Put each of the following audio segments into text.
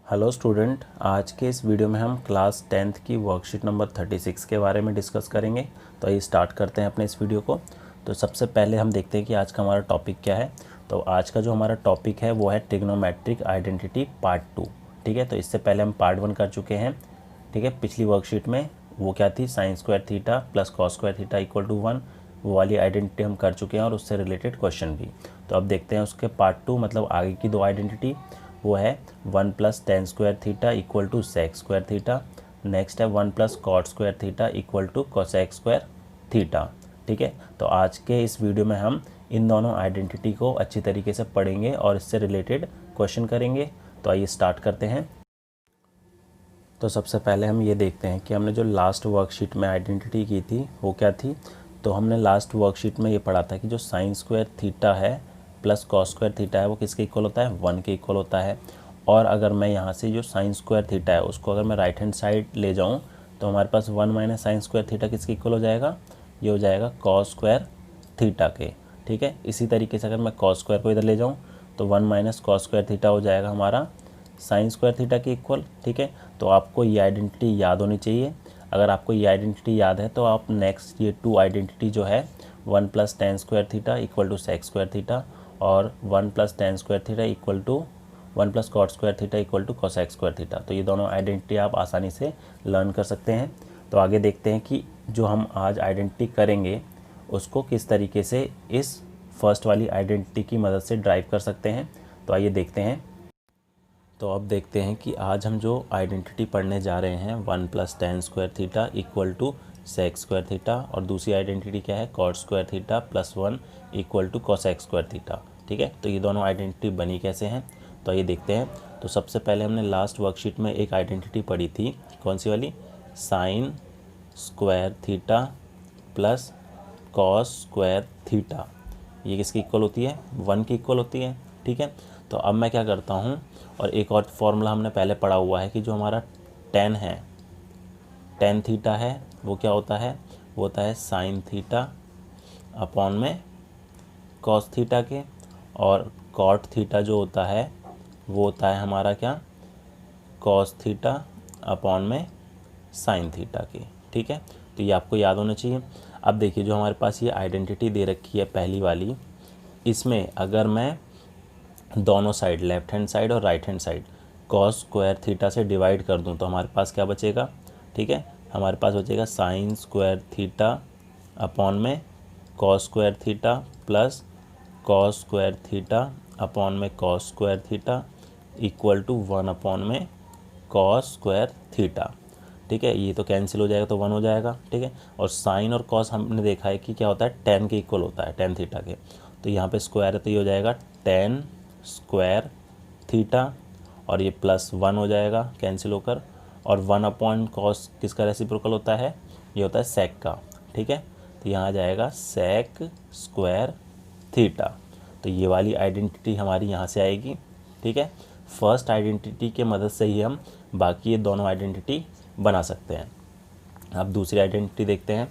Hello student, आज के इस वीडियो में हम क्लास 10th की वर्कशीट नंबर 36 के बारे में डिस्कस करेंगे। तो आइए स्टार्ट करते हैं अपने इस वीडियो को। तो सबसे पहले हम देखते हैं कि आज का हमारा टॉपिक क्या है। तो आज का जो हमारा टॉपिक है वो है ट्रिग्नोमेट्रिक आइडेंटिटी पार्ट 2। ठीक है, तो इससे पहले हम पार्ट 1 कर चुके हैं। ठीक है, पिछली वर्कशीट में वो क्या थी, sign square theta plus cos square theta equal to 1, वो वाली आइडेंटिटी हम कर चुके हैं और उससे रिलेटेड क्वेश्चन भी। तो अब देखते हैं उसके पार्ट 2 मतलब आगे की दो आइडेंटिटी। वो है 1 plus ten square theta equal to sec square theta. Next है 1 plus cot square theta equal to cosec square theta. ठीक है, तो आज के इस वीडियो में हम इन दोनों आइडेंटिटी को अच्छी तरीके से पढ़ेंगे और इससे रिलेटेड क्वेश्चन करेंगे। तो आइए स्टार्ट करते हैं। तो सबसे पहले हम ये देखते हैं कि हमने जो लास्ट वर्कशीट में आइडेंटिटी की थी वो क्या थी। तो हमने लास्ट वर्कशीट में ये पढ़ा था कि जो साइन स्क्वायर थीटा है प्लस कॉस स्क्वायर थीटा है वो किसके इक्वल होता है, 1 के इक्वल होता है। और अगर मैं यहाँ से जो साइन स्क्वायर थीटा है उसको अगर मैं राइट हैंड साइड ले जाऊँ तो हमारे पास 1 माइनस साइन स्क्वायर थीटा किसके इक्वल हो जाएगा, ये हो जाएगा कॉस स्क्वायर थीटा के। ठीक है, इसी तरीके से अगर मैं कॉस स्क्वायर को इधर ले जाऊँ तो 1 माइनस कॉस स्क्वायर थीटा हो जाएगा हमारा साइन स्क्वायर थीटा के इक्वल। ठीक है, तो आपको ये आइडेंटिटी याद होनी चाहिए। अगर आपको ये आइडेंटिटी याद है तो आप नेक्स्ट ये टू आइडेंटिटी जो है 1 plus ten square theta equal to sec square theta और 1 plus ten square theta equal to 1 plus cot square theta equal to cosec square theta, तो ये दोनों आइडेंटिटी आप आसानी से लर्न कर सकते हैं। तो आगे देखते हैं कि जो हम आज आइडेंटिटी करेंगे उसको किस तरीके से इस फर्स्ट वाली आइडेंटिटी की मदद से ड्राइव कर सकते हैं। तो आइए देखते हैं। तो अब देखते हैं कि आज हम जो आइडेंटिटी पढ़ने जा रहे हैं 1 plus ten square theta equal to sec square theta और दूसरी आइडेंटिटी क्या है, cot square theta plus 1 equal to cosec square theta. ठीक है, तो ये दोनों आइडेंटिटी बनी कैसे हैं, तो ये देखते हैं। तो सबसे पहले हमने लास्ट वर्कशीट में एक आइडेंटिटी पढ़ी थी, कौन सी वाली, sign square theta plus cos square theta. ये किसकी इक्वल होती है, 1 की इक्वल होती है। ठीक है, तो अब मैं क्या करता हूँ, और एक और फॉर्मूला हमने पहले पढ़ा हुआ है कि जो हमारा टेन है, टेन थीटा है वो क्या होता है, वो होता है साइन थीटा अपॉन में कॉस थीटा के, और कॉट थीटा जो होता है वो होता है हमारा क्या, कॉस थीटा अपॉन में साइन थीटा के। ठीक है, तो ये आपको याद होना चाहिए। अब देखिए जो हमारे पास ये आइडेंटिटी दे रखी है पहली वाली, इसमें अगर मैं दोनों साइड लेफ्ट हैंड साइड और right hand side cos square theta से डिवाइड कर दूं तो हमारे पास क्या बचेगा, ठीक है, हमारे पास बचेगा साइन स्क्वायर थीटा अपॉन में cos square theta plus cos square theta upon में cos square theta equal to 1 upon में कॉस स्क्वायर थीटा। ठीक है, ये तो कैंसिल हो जाएगा तो 1 हो जाएगा। ठीक है, और साइन और कॉस हमने देखा है कि क्या होता है, टेन के इक्वल होता है, टेन थीटा के। तो यहाँ पे स्क्वायर है तो ये हो जाएगा टेन स्क्वायर थीटा और ये प्लस 1 हो जाएगा कैंसिल होकर, और 1 अपॉन कॉस किसका रेसिप्रोकल होता है, ये होता है सेक का। ठीक है, तो यहाँ आ जाएगा सेक स्क्वायर थीटा। तो ये वाली आइडेंटिटी हमारी यहाँ से आएगी। ठीक है, फर्स्ट आइडेंटिटी के मदद से ही हम बाकी ये दोनों आइडेंटिटी बना सकते हैं। अब दूसरी आइडेंटिटी देखते हैं।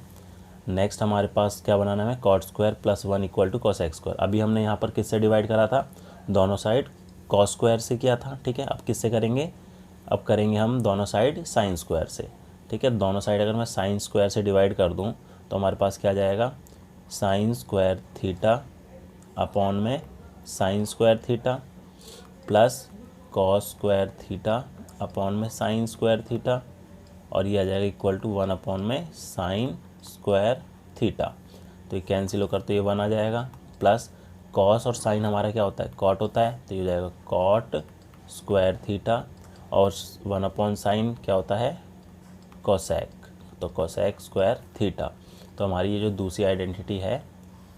नेक्स्ट हमारे पास क्या बनाना है, cot square plus 1 equal to cosec square. अभी हमने यहाँ पर किससे डिवाइड करा था, दोनों साइड कॉस स्क्वायर से किया था। ठीक है, अब किससे करेंगे, अब करेंगे हम दोनों साइड साइन स्क्वायर से। ठीक है, दोनों साइड अगर मैं साइन स्क्वायर से डिवाइड कर दूँ तो हमारे पास क्या जाएगा, साइन स्क्वायर थीटा अपॉन में sign square theta plus cos square theta upon में साइन स्क्वायर थीटा, और ये आ जाएगा इक्वल टू 1 अपॉन में साइन स्क्वायर थीटा। तो ये कैंसिल होकर तो ये 1 आ जाएगा, प्लस कॉस और साइन हमारा क्या होता है, कॉट होता है, तो ये हो जाएगा कॉट स्क्वायर थीटा, और 1 अपॉन साइन क्या होता है, कोसेक, तो कोसेक स्क्वायर थीटा। तो हमारी ये जो दूसरी आइडेंटिटी है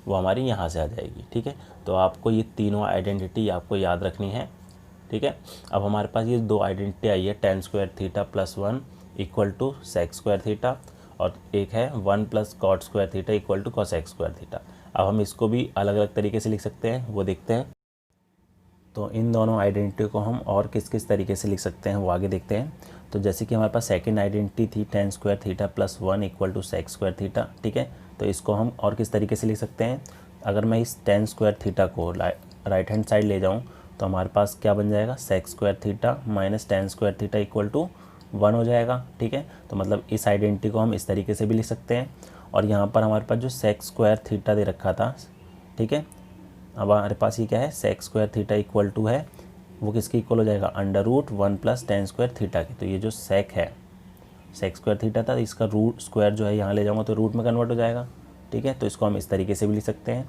वो हमारी यहाँ से आ जाएगी। ठीक है, तो आपको ये तीनों आइडेंटिटी आपको याद रखनी है। ठीक है, अब हमारे पास ये दो आइडेंटिटी आई है, tan square theta plus 1 equal to sec square theta, और एक है 1 plus cot square theta equal to cosec square theta. अब हम इसको भी अलग अलग तरीके से लिख सकते हैं, वो देखते हैं। तो इन दोनों आइडेंटिटी को हम और किस किस तरीके से लिख सकते हैं वो आगे देखते हैं। तो जैसे कि हमारे पास सेकंड आइडेंटिटी थी tan square theta plus 1 equal to sec square theta. ठीक है, तो इसको हम और किस तरीके से लिख सकते हैं, अगर मैं इस टेन स्क्वायर थीटा को राइट हैंड साइड ले जाऊँ तो हमारे पास क्या बन जाएगा, sec square theta minus tan square theta equal to 1 हो जाएगा। ठीक है, तो मतलब इस आइडेंटिटी को हम इस तरीके से भी लिख सकते हैं। और यहाँ पर हमारे पास जो सेक स्क्वायर थीटा दे रखा था, ठीक है, अब हमारे पास ये क्या है, sec square theta equal to है, वो किसके इक्वल हो जाएगा, under root 1 plus ten square theta के। तो ये जो सेक है, सेक स्क्वायर थीटा था, इसका रूट स्क्वायर जो है यहाँ ले जाऊँगा तो रूट में कन्वर्ट हो जाएगा। ठीक है, तो इसको हम इस तरीके से भी लिख सकते हैं।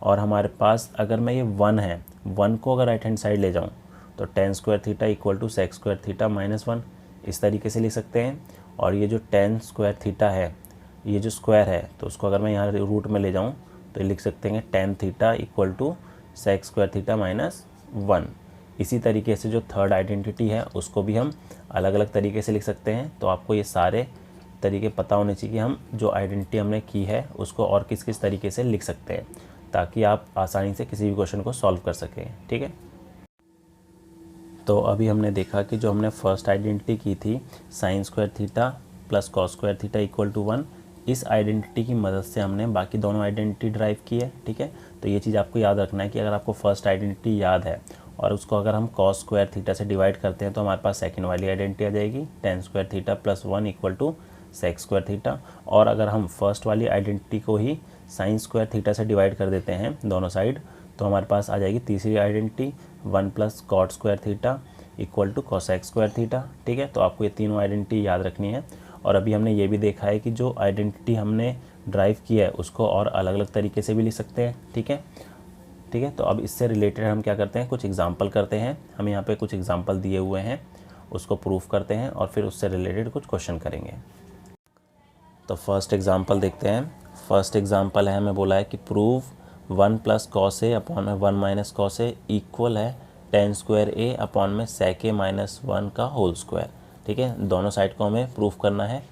और हमारे पास अगर मैं ये 1 है, 1 को अगर राइट हैंड साइड ले जाऊँ तो tan square theta equal to sec square theta minus 1, इस तरीके से लिख सकते हैं। और ये जो टेन स्क्वायर थीटा है, ये जो स्क्वायर है, तो उसको अगर मैं यहाँ रूट में ले जाऊँ तो लिख सकते हैं tan theta equal to sec square theta minus 1। इसी तरीके से जो थर्ड आइडेंटिटी है उसको भी हम अलग अलग तरीके से लिख सकते हैं। तो आपको ये सारे तरीके पता होने चाहिए कि हम जो आइडेंटिटी हमने की है उसको और किस किस तरीके से लिख सकते हैं, ताकि आप आसानी से किसी भी क्वेश्चन को सॉल्व कर सकें। ठीक है, तो अभी हमने देखा कि जो हमने फर्स्ट आइडेंटिटी की थी sign square theta plus cos square theta equal to 1, इस आइडेंटिटी की मदद से हमने बाकी दोनों आइडेंटिटी ड्राइव की है। ठीक है, तो ये चीज़ आपको याद रखना है कि अगर आपको फर्स्ट आइडेंटिटी याद है और उसको अगर हम कॉस स्क्वायर थीटा से डिवाइड करते हैं तो हमारे पास सेकंड वाली आइडेंटिटी आ जाएगी, tan square theta plus 1 equal to sec square theta. और अगर हम फर्स्ट वाली आइडेंटिटी को ही साइन स्क्वायर थीटा से डिवाइड कर देते हैं दोनों साइड, तो हमारे पास आ जाएगी तीसरी identity 1 plus cot square theta equal to cosec square theta. ठीक है, तो आपको ये तीनों आइडेंटिटी याद रखनी है। और अभी हमने ये भी देखा है कि जो आइडेंटिटी हमने ड्राइव की है उसको और अलग अलग तरीके से भी लिख सकते हैं। ठीक है, ठीक है, तो अब इससे रिलेटेड हम क्या करते हैं, कुछ एग्जांपल करते हैं। हम यहाँ पे कुछ एग्जांपल दिए हुए हैं, उसको प्रूफ करते हैं और फिर उससे रिलेटेड कुछ क्वेश्चन करेंगे। तो फर्स्ट एग्जांपल देखते हैं। फर्स्ट एग्जांपल है, हमें बोला है कि prove 1 plus cos A upon में 1 माइनस कॉस ए इक्वल है टेन स्क्वायर ए अपॉन में सेक ए माइनस 1 का होल स्क्वायर। ठीक है, दोनों साइड को हमें प्रूफ करना है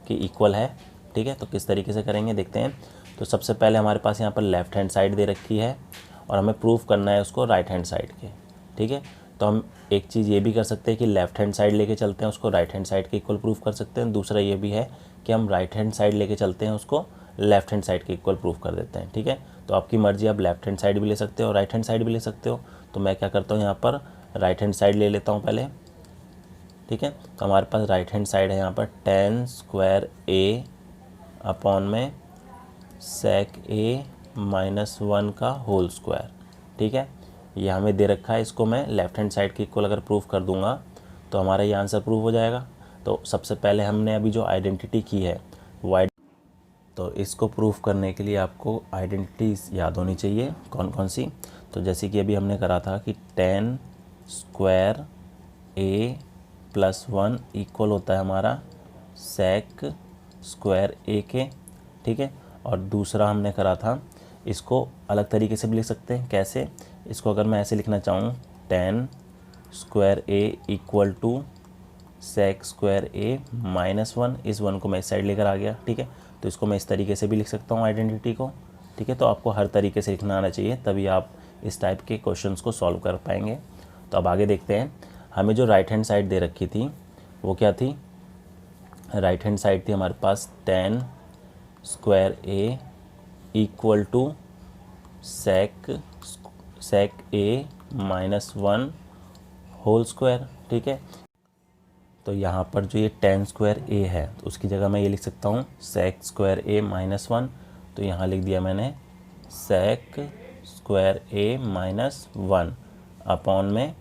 कि इक्वल है। ठीक है, तो किस तरीके से करेंगे देखते हैं। तो सबसे पहले हमारे पास यहाँ पर लेफ़्ट हैंड साइड दे रखी है और हमें प्रूफ करना है उसको राइट हैंड साइड के। ठीक है, तो हम एक चीज़ ये भी कर सकते हैं कि लेफ़्ट हैंड साइड लेके चलते हैं उसको राइट हैंड साइड के इक्वल प्रूफ कर सकते हैं। दूसरा ये भी है कि हम राइट हैंड साइड लेके चलते हैं उसको लेफ़्ट हैंड साइड के इक्वल प्रूफ कर देते हैं। ठीक है, तो आपकी मर्जी, आप लेफ़्ट हैंड साइड भी ले सकते हो, राइट हैंड साइड भी ले सकते हो। तो मैं क्या करता हूँ, यहाँ पर राइट हैंड साइड ले लेता हूँ पहले। ठीक है, तो हमारे पास राइट हैंड साइड है यहाँ पर टेन स्क्वायर ए अपॉन में सेक ए माइनस 1 का होल स्क्वायर। ठीक है, ये हमें दे रखा है, इसको मैं लेफ़्ट हैंड साइड के इक्वल अगर प्रूफ कर दूंगा तो हमारा ये आंसर प्रूफ हो जाएगा। तो सबसे पहले हमने अभी जो आइडेंटिटी की है वो तो इसको प्रूफ करने के लिए आपको आइडेंटिटीज याद होनी चाहिए, कौन कौन सी। तो जैसे कि अभी हमने करा था कि ten square A plus 1 equal होता है हमारा सेक स्क्वायर ए के। ठीक है, और दूसरा हमने करा था, इसको अलग तरीके से भी लिख सकते हैं। कैसे, इसको अगर मैं ऐसे लिखना चाहूँ, tan square A equal to sec square A minus 1, इस 1 को मैं इस साइड लेकर आ गया। ठीक है, तो इसको मैं इस तरीके से भी लिख सकता हूँ आइडेंटिटी को। ठीक है, तो आपको हर तरीके से लिखना आना चाहिए, तभी आप इस टाइप के क्वेश्चंस को सॉल्व कर पाएंगे। तो अब आगे देखते हैं। हमें जो राइट हैंड साइड दे रखी थी वो क्या थी, राइट हैंड साइड थी हमारे पास ten square A equal to sec A minus 1 whole square. ठीक है, तो यहाँ पर जो ये टेन स्क्वायर ए है तो उसकी जगह मैं ये लिख सकता हूँ सेक स्क्वायर ए माइनस 1। तो यहाँ लिख दिया मैंने सेक स्क्वायर ए माइनस 1 अपॉन में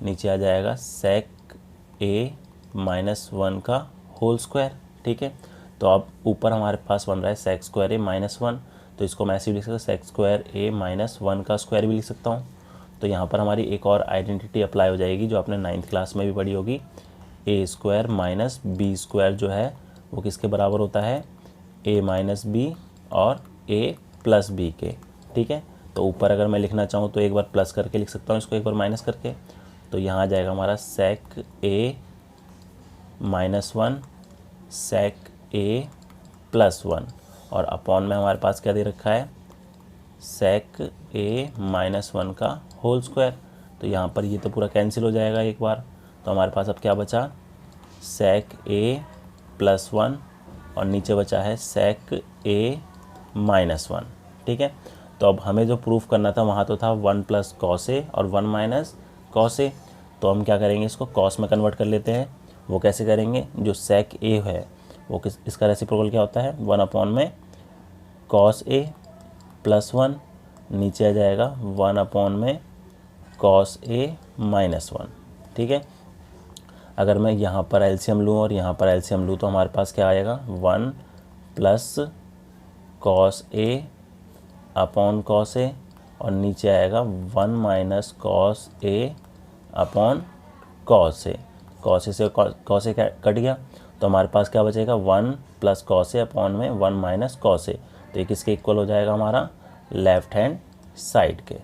नीचे आ जाएगा सेक ए माइनस 1 का होल स्क्वायर। ठीक है, तो अब ऊपर हमारे पास बन रहा है सेक स्क्वायर ए माइनस 1, तो इसको मैं ऐसे भी लिख सकता हूँ सेक स्क्वायर ए माइनस 1 का स्क्वायर भी लिख सकता हूँ। तो यहाँ पर हमारी एक और आइडेंटिटी अप्लाई हो जाएगी जो आपने 9th क्लास में भी पढ़ी होगी, ए स्क्वायर माइनस बी स्क्वायर जो है वो किसके बराबर होता है, ए माइनस बी और ए प्लस बी के। ठीक है, तो ऊपर अगर मैं लिखना चाहूँ तो एक बार प्लस करके लिख सकता हूँ इसको, एक बार माइनस करके। तो यहाँ आ जाएगा हमारा सेक A minus 1 sec A plus 1 और अपॉन में हमारे पास क्या दे रखा है, सेक ए माइनस 1 का होल स्क्वायर। तो यहाँ पर ये तो पूरा कैंसिल हो जाएगा एक बार। तो हमारे पास अब क्या बचा, सेक ए प्लस 1 और नीचे बचा है सेक ए माइनस 1। ठीक है, तो अब हमें जो प्रूफ करना था वहाँ तो था 1 प्लस कॉस ए और 1 माइनस कॉस ए, तो हम क्या करेंगे, इसको कॉस में कन्वर्ट कर लेते हैं। वो कैसे करेंगे, जो सेक ए है वो इसका रेसिप्रोकल क्या होता है, 1 में कॉस ए प्लस 1, नीचे आ जाएगा 1 में कॉस ए माइनस 1। ठीक है, अगर मैं यहाँ पर एलसीएम लूँ और यहाँ पर एलसीएम लूँ तो हमारे पास क्या आएगा, 1 plus cos A upon cos A, और नीचे आएगा 1 minus cos A upon cos A. Cos A से कॉस ए कट गया तो हमारे पास क्या बचेगा, 1 प्लस कॉस ए अपॉन में 1 माइनस कॉस ए। तो ये किसके इक्वल हो जाएगा, हमारा लेफ्ट हैंड साइड के।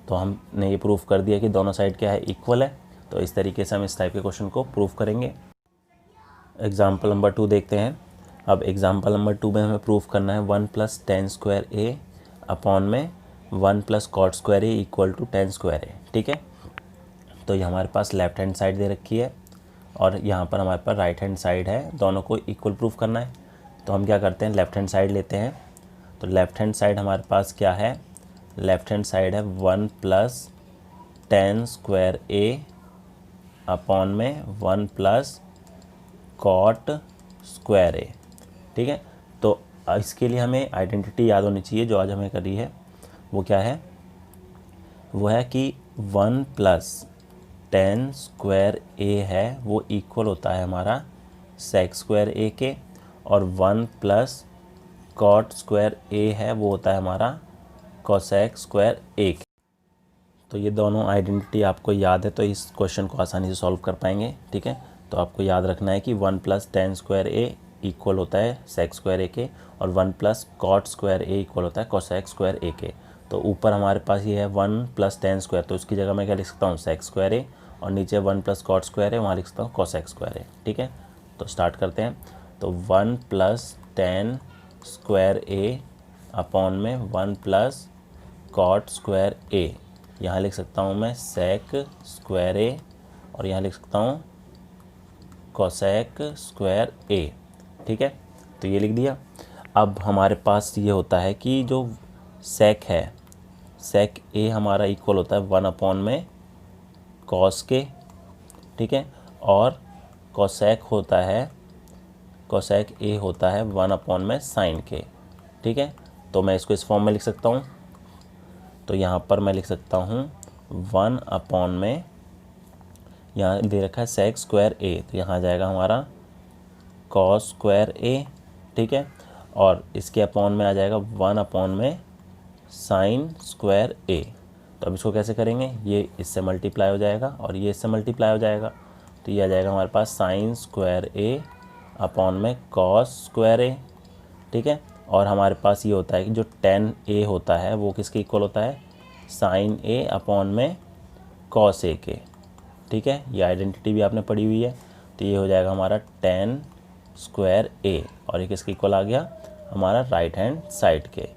तो हमने ये प्रूफ कर दिया कि दोनों साइड क्या है, इक्वल है। तो इस तरीके से हम इस टाइप के क्वेश्चन को प्रूफ करेंगे। एग्जाम्पल नंबर 2 देखते हैं। अब एग्जाम्पल नंबर 2 में हमें प्रूफ करना है 1 plus ten square A upon में 1 plus cot square A equal to ten square A. ठीक है, तो ये हमारे पास लेफ्ट हैंड साइड दे रखी है और यहाँ पर हमारे पास राइट हैंड साइड है, दोनों को इक्वल प्रूफ करना है। तो हम क्या करते हैं, लेफ्ट हैंड साइड लेते हैं। तो लेफ्ट हैंड साइड हमारे पास क्या है, लेफ्ट हैंड साइड है 1 plus ten square A upon में 1 प्लस कॉट स्क्वायर ए। ठीक है, तो इसके लिए हमें आइडेंटिटी याद होनी चाहिए जो आज हमें करी है। वो क्या है, वो है कि 1 प्लस टेन स्क्वायर ए है वो इक्वल होता है हमारा सेक स्क्वायर ए के, और 1 प्लस कॉट स्क्वायर ए है वो होता है हमारा कोसेक स्क्वायर ए के। तो ये दोनों आइडेंटिटी आपको याद है तो इस क्वेश्चन को आसानी से सॉल्व कर पाएंगे। ठीक है, तो आपको याद रखना है कि 1 plus ten square A equal होता है सेक स्क्वायर ए के, और 1 plus cot square A equal होता है कोसेक स्क्वायर ए के। तो ऊपर हमारे पास ये है 1 प्लस टेन स्क्वायर, तो उसकी जगह मैं क्या लिख सकता हूँ, सेक स्क्वायर ए, और नीचे 1 प्लस कॉट स्क्वायर है वहाँ लिख सकता हूँ कोसेक स्क्वायर ए। ठीक है, तो स्टार्ट करते हैं। तो 1 plus ten square A upon में 1 प्लस कॉट स्क्वायर ए, यहाँ लिख सकता हूँ मैं सेक स्क्वायर ए, और यहाँ लिख सकता हूँ कोसेक स्क्वायर ए। ठीक है, तो ये लिख दिया। अब हमारे पास ये होता है कि जो सेक है, सेक ए हमारा इक्वल होता है 1 में कॉस के। ठीक है, और कोसेक होता है, कोसेक ए होता है 1 में साइन के। ठीक है, तो मैं इसको इस फॉर्म में लिख सकता हूँ। तो यहाँ पर मैं लिख सकता हूँ 1 में, यहाँ दे रखा है सेक स्क्वायर ए, तो यहाँ आ जाएगा हमारा कॉस स्क्वायर ए। ठीक है, और इसके अपॉन में आ जाएगा 1 में साइन स्क्वायर ए। तो अब इसको कैसे करेंगे, ये इससे मल्टीप्लाई हो जाएगा और ये इससे मल्टीप्लाई हो जाएगा, तो ये आ जाएगा हमारे पास साइन स्क्वायर ए अपॉन में कॉस स्क्वायर ए। ठीक है, और हमारे पास ये होता है कि जो टेन ए होता है वो किसके इक्वल होता है, साइन ए अपॉन में कॉस ए के। ठीक है, ये आइडेंटिटी भी आपने पढ़ी हुई है। तो ये हो जाएगा हमारा टेन स्क्वायर ए, और ये किसके इक्वल आ गया, हमारा राइट हैंड साइड के।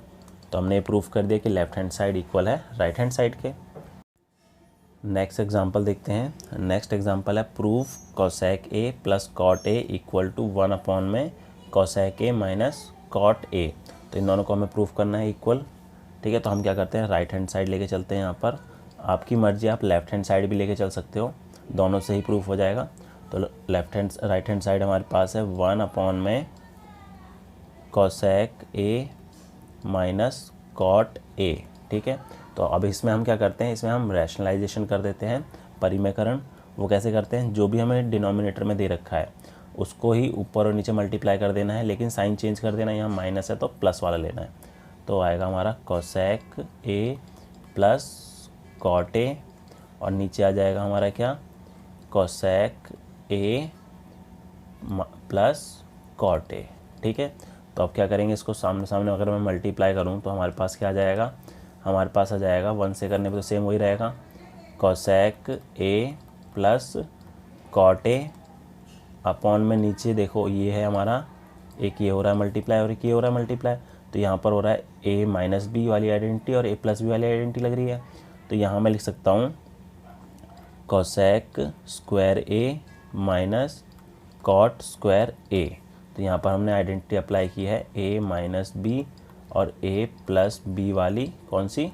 तो हमने प्रूफ कर दिया कि लेफ्ट हैंड साइड इक्वल है राइट हैंड साइड के। नेक्स्ट एग्जांपल देखते हैं। नेक्स्ट एग्जांपल है proof cosec A plus cot A equal to 1 में cosec A minus cot A. तो इन दोनों को हमें प्रूफ करना है इक्वल। ठीक है, तो हम क्या करते हैं, राइट हैंड साइड लेके चलते हैं। यहाँ पर आपकी मर्जी, आप लेफ्ट हैंड साइड भी लेके चल सकते हो, दोनों से ही प्रूफ हो जाएगा। तो राइट हैंड साइड हमारे पास है 1 में cosec A minus cot A. ठीक है, तो अब इसमें हम क्या करते हैं, इसमें हम रैशनलाइजेशन कर देते हैं, परिमेयकरण। वो कैसे करते हैं, जो भी हमें डिनोमिनेटर में दे रखा है उसको ही ऊपर और नीचे मल्टीप्लाई कर देना है, लेकिन साइन चेंज कर देना है। यहाँ माइनस है तो प्लस वाला लेना है। तो आएगा हमारा cosec A plus cot A, और नीचे आ जाएगा हमारा क्या, cosec A plus cot A. ठीक है, तो अब क्या करेंगे, इसको सामने सामने अगर मैं मल्टीप्लाई करूँ तो हमारे पास क्या आ जाएगा, हमारे पास आ जाएगा 1 से करने पे तो सेम वही रहेगा, cosec A plus cot A upon में नीचे देखो ये है हमारा, एक ये हो रहा है मल्टीप्लाई और एक ये हो रहा है मल्टीप्लाई। तो यहाँ पर हो रहा है ए माइनस बी वाली आइडेंटिटी और ए प्लस बी वाली आइडेंटिटी लग रही है। तो यहाँ मैं लिख सकता हूँ cosec square A minus cot square ए। तो यहाँ पर हमने आइडेंटिटी अप्लाई की है ए माइनस बी और ए प्लस बी वाली, कौन सी,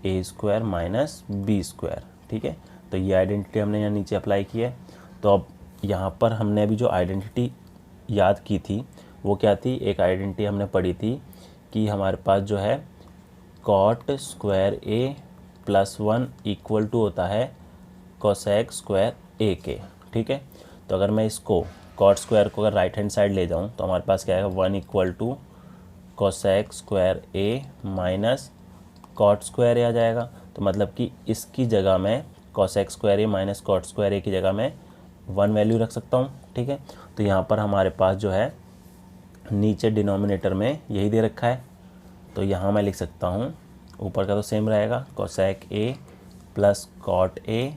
ए स्क्वायर माइनस बी स्क्वायर। ठीक है, तो ये आइडेंटिटी हमने यहाँ नीचे अप्लाई की है। तो अब यहाँ पर हमने अभी जो आइडेंटिटी याद की थी वो क्या थी, एक आइडेंटिटी हमने पढ़ी थी कि हमारे पास जो है cot square A plus 1 equal to होता है कोसेक स्क्वायर ए के। ठीक है, तो अगर मैं इसको कॉट स्क्वायर को अगर राइट हैंड साइड ले जाऊँ तो हमारे पास क्या आएगा, 1 equal to cosec square A minus cot square A आ जाएगा। तो मतलब कि इसकी जगह मैं cosec square A minus cot square A की जगह मैं 1 वैल्यू रख सकता हूँ। ठीक है, तो यहाँ पर हमारे पास जो है नीचे डिनोमिनेटर में यही दे रखा है, तो यहाँ मैं लिख सकता हूँ, ऊपर का तो सेम रहेगा, cosec A plus cot A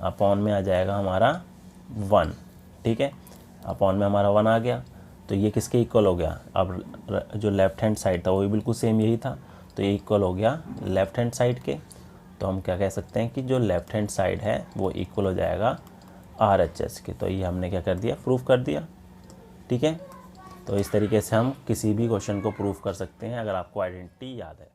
upon में आ जाएगा हमारा 1। ठीक है, अपॉन में हमारा 1 आ गया। तो ये किसके इक्वल हो गया, अब जो लेफ़्ट हैंड साइड था वो भी बिल्कुल सेम यही था, तो ये इक्वल हो गया लेफ़्ट हैंड साइड के। तो हम क्या कह सकते हैं कि जो लेफ़्ट हैंड साइड है वो इक्वल हो जाएगा RHS के। तो ये हमने क्या कर दिया, प्रूफ कर दिया। ठीक है, तो इस तरीके से हम किसी भी क्वेश्चन को प्रूफ कर सकते हैं अगर आपको आइडेंटिटी याद है।